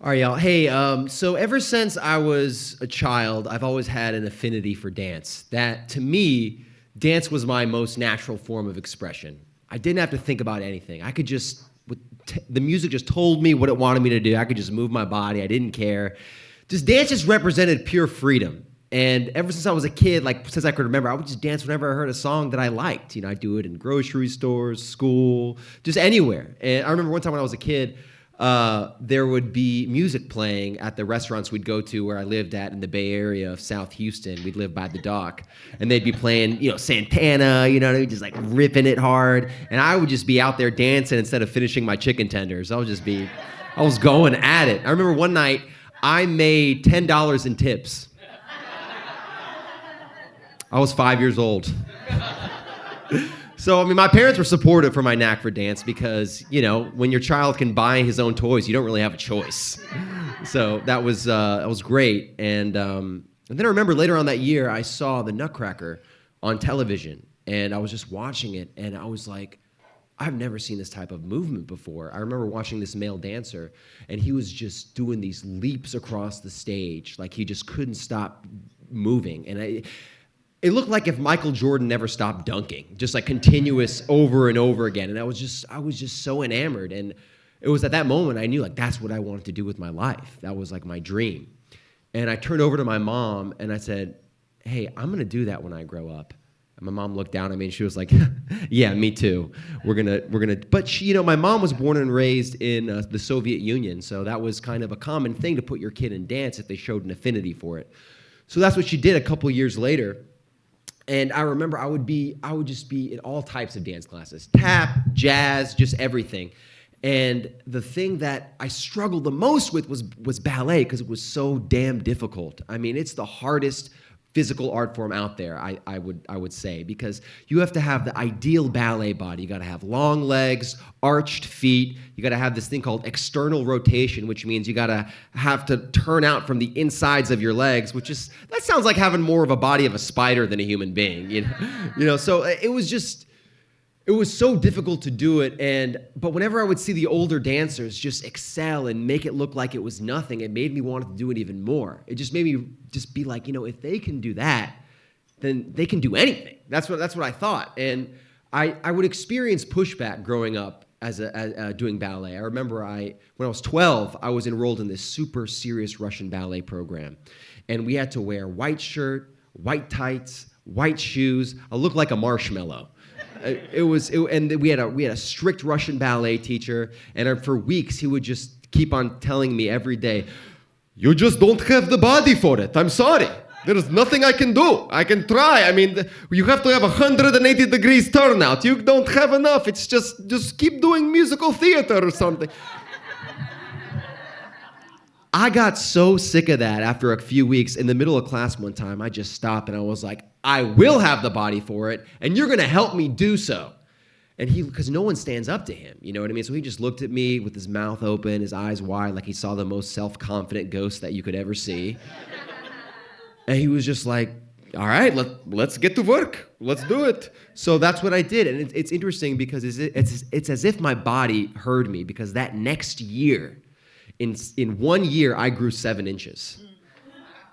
All right, y'all. Hey, so ever since I was a child, I've always had an affinity for dance. That, to me, dance was my most natural form of expression. I didn't have to think about anything. I could just, the music just told me what it wanted me to do. I could just move my body. I didn't care. Just dance just represented pure freedom. And ever since I was a kid, like since I could remember, I would just dance whenever I heard a song that I liked. You know, I'd do it in grocery stores, school, just anywhere. And I remember one time when I was a kid, there would be music playing at the restaurants we'd go to where I lived at in the Bay Area of South Houston. We'd live by the dock. And they'd be playing, Santana, just like ripping it hard. And I would just be out there dancing instead of finishing my chicken tenders. I was going at it. I remember one night I made $10 in tips. I was 5 years old. So, my parents were supportive for my knack for dance because, when your child can buy his own toys, you don't really have a choice. So that was great. And then I remember later on that year, I saw the Nutcracker on television, and I was just watching it, and I was like, I've never seen this type of movement before. I remember watching this male dancer, and he was just doing these leaps across the stage, like he just couldn't stop moving. And it looked like if Michael Jordan never stopped dunking, just like continuous over and over again. And I was just so enamored. And it was at that moment I knew like that's what I wanted to do with my life. That was like my dream. And I turned over to my mom and I said, hey, I'm gonna do that when I grow up. And my mom looked down at me and she was like, yeah, me too. We're gonna. But she, my mom was born and raised in the Soviet Union. So that was kind of a common thing to put your kid in dance if they showed an affinity for it. So that's what she did a couple years later. And I remember I would just be in all types of dance classes, tap, jazz, just everything. And the thing that I struggled the most with was ballet because it was so damn difficult. It's the hardest physical art form out there, I would say, because you have to have the ideal ballet body. You got to have long legs, arched feet. You got to have this thing called external rotation, which means you got to have to turn out from the insides of your legs, that sounds like having more of a body of a spider than a human being, So it was so difficult to do it, but whenever I would see the older dancers just excel and make it look like it was nothing, it made me want to do it even more. It just made me just be like, if they can do that, then they can do anything. That's what I thought, and I would experience pushback growing up as doing ballet. I remember when I was 12, I was enrolled in this super serious Russian ballet program, and we had to wear white shirt, white tights, white shoes. I looked like a marshmallow. And we had a strict Russian ballet teacher, and for weeks he would just keep on telling me every day, "You just don't have the body for it. I'm sorry. There is nothing I can do. I can try. You have to have 180 degrees turnout. You don't have enough. It's just keep doing musical theater or something." I got so sick of that after a few weeks. In the middle of class one time, I just stopped and I was like, I will have the body for it, and you're going to help me do so. And because no one stands up to him, you know what I mean? So he just looked at me with his mouth open, his eyes wide, like he saw the most self-confident ghost that you could ever see. And he was just like, all right, let's get to work. Let's do it. So that's what I did. And it's interesting because it's as if my body heard me, because that next year, in 1 year, I grew 7 inches.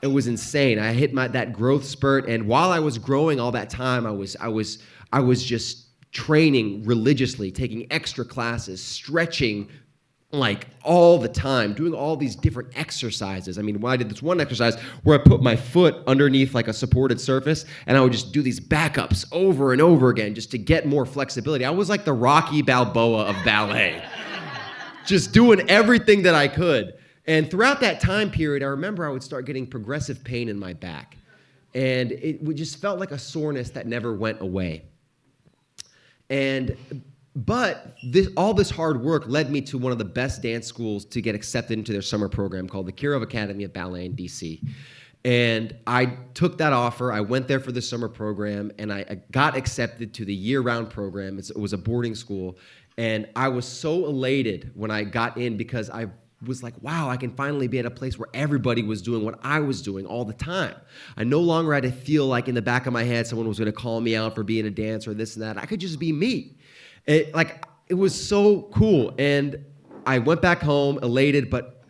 It was insane. I hit that growth spurt, and while I was growing all that time, I was just training religiously, taking extra classes, stretching like all the time, doing all these different exercises. When I did this one exercise where I put my foot underneath like a supported surface, and I would just do these backups over and over again just to get more flexibility. I was like the Rocky Balboa of ballet. Just doing everything that I could. And throughout that time period, I remember I would start getting progressive pain in my back. And it just felt like a soreness that never went away. But all this hard work led me to one of the best dance schools to get accepted into their summer program called the Kirov Academy of Ballet in DC. And I took that offer. I went there for the summer program, and I got accepted to the year-round program. It was a boarding school. And I was so elated when I got in because I was like, wow, I can finally be at a place where everybody was doing what I was doing all the time. I no longer had to feel like in the back of my head someone was going to call me out for being a dancer or this and that. I could just be me. It was so cool. And I went back home elated, but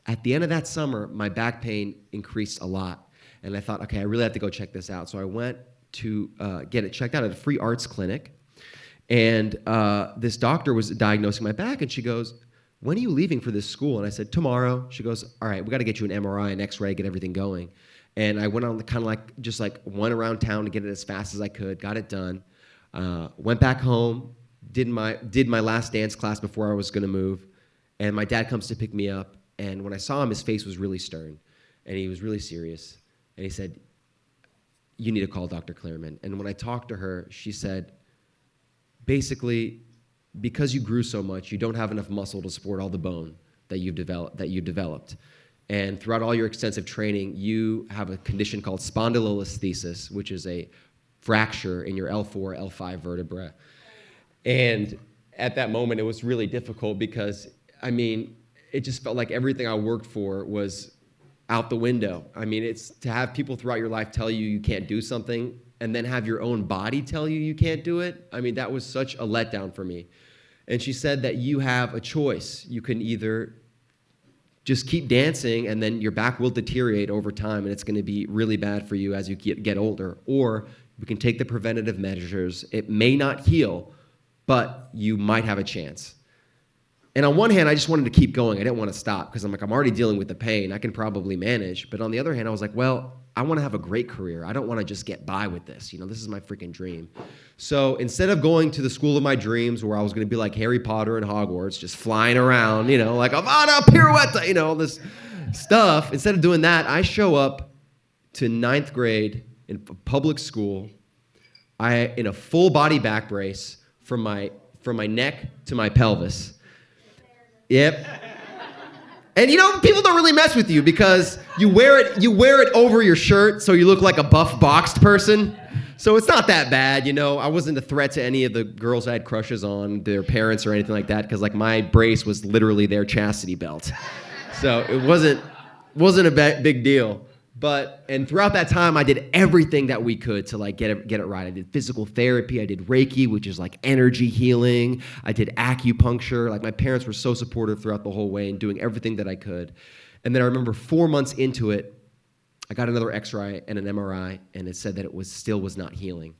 at the end of that summer, my back pain increased a lot. And I thought, okay, I really have to go check this out. So I went to get it checked out at a free arts clinic. And this doctor was diagnosing my back, and she goes, when are you leaving for this school? And I said, tomorrow. She goes, all right, we got to get you an MRI, an X-ray, get everything going. And I went on kind of like, just like went around town to get it as fast as I could, got it done, went back home, did my last dance class before I was going to move. And my dad comes to pick me up. And when I saw him, his face was really stern. And he was really serious. And he said, you need to call Dr. Clairman. And when I talked to her, she said, basically, because you grew so much, you don't have enough muscle to support all the bone that you've developed. And throughout all your extensive training, you have a condition called spondylolisthesis, which is a fracture in your L4, L5 vertebra. And at that moment, it was really difficult because, I mean, it just felt like everything I worked for was out the window. I mean, it's to have people throughout your life tell you you can't do something and then have your own body tell you you can't do it. I mean, that was such a letdown for me. And she said that you have a choice. You can either just keep dancing and then your back will deteriorate over time and it's going to be really bad for you as you get older, or we can take the preventative measures. It may not heal, but you might have a chance. And on one hand, I just wanted to keep going. I didn't want to stop because I'm like, I'm already dealing with the pain. I can probably manage. But on the other hand, I was like, well, I want to have a great career. I don't want to just get by with this. You know, this is my freaking dream. So instead of going to the school of my dreams where I was going to be like Harry Potter and Hogwarts, just flying around, you know, like Avada, pirouette, you know, all this stuff. Instead of doing that, I show up to 9th grade in public school in a full body back brace from my neck to my pelvis. Yep. And you know, people don't really mess with you because you wear it over your shirt so you look like a buff boxed person. So it's not that bad, you know. I wasn't a threat to any of the girls I had crushes on, their parents or anything like that, because like my brace was literally their chastity belt. So it wasn't a big deal. And throughout that time, I did everything that we could to like get it right. I did physical therapy. I did Reiki, which is like energy healing. I did acupuncture. Like my parents were so supportive throughout the whole way and doing everything that I could. And then I remember 4 months into it, I got another X-ray and an MRI, and it said that it still was not healing.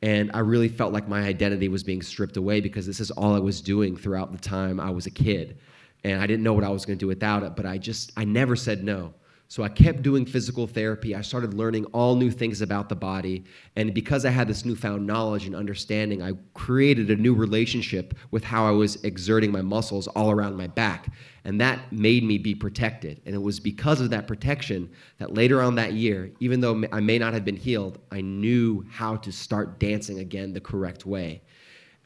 And I really felt like my identity was being stripped away because this is all I was doing throughout the time I was a kid. And I didn't know what I was going to do without it, but I never said no. So I kept doing physical therapy. I started learning all new things about the body. And because I had this newfound knowledge and understanding, I created a new relationship with how I was exerting my muscles all around my back. And that made me be protected. And it was because of that protection that later on that year, even though I may not have been healed, I knew how to start dancing again the correct way.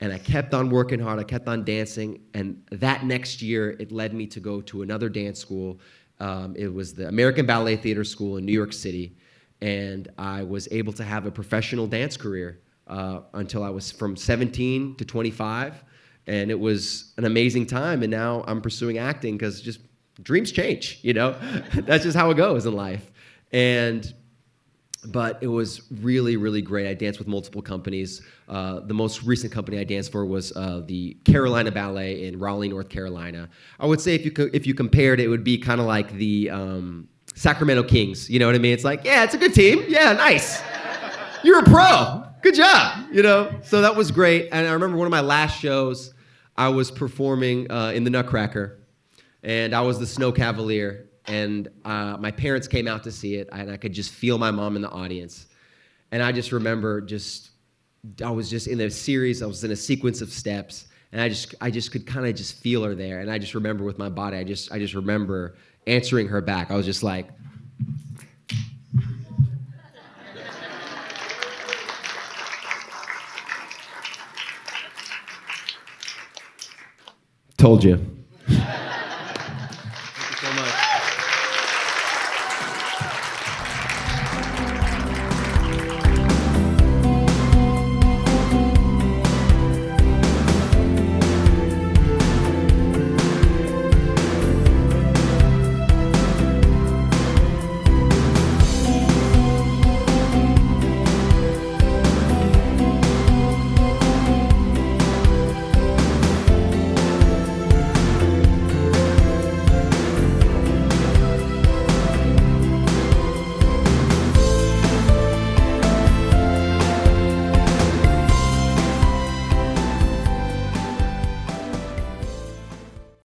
And I kept on working hard. I kept on dancing. And that next year, it led me to go to another dance school. It was the American Ballet Theater School in New York City, and I was able to have a professional dance career until I was from 17 to 25, and it was an amazing time, and now I'm pursuing acting because just dreams change, you know? That's just how it goes in life. But it was really, really great. I danced with multiple companies. The most recent company I danced for was the Carolina Ballet in Raleigh, North Carolina. I would say if you compared, it would be kind of like the Sacramento Kings. You know what I mean? It's like, yeah, it's a good team. Yeah, nice. You're a pro. Good job. You know? So that was great. And I remember one of my last shows, I was performing in the Nutcracker, and I was the Snow Cavalier. And my parents came out to see it, and I could just feel my mom in the audience. And I just remember I was just in a series, I was in a sequence of steps, and I just could kind of just feel her there. And I just remember with my body, I just remember answering her back. I was just like, told you.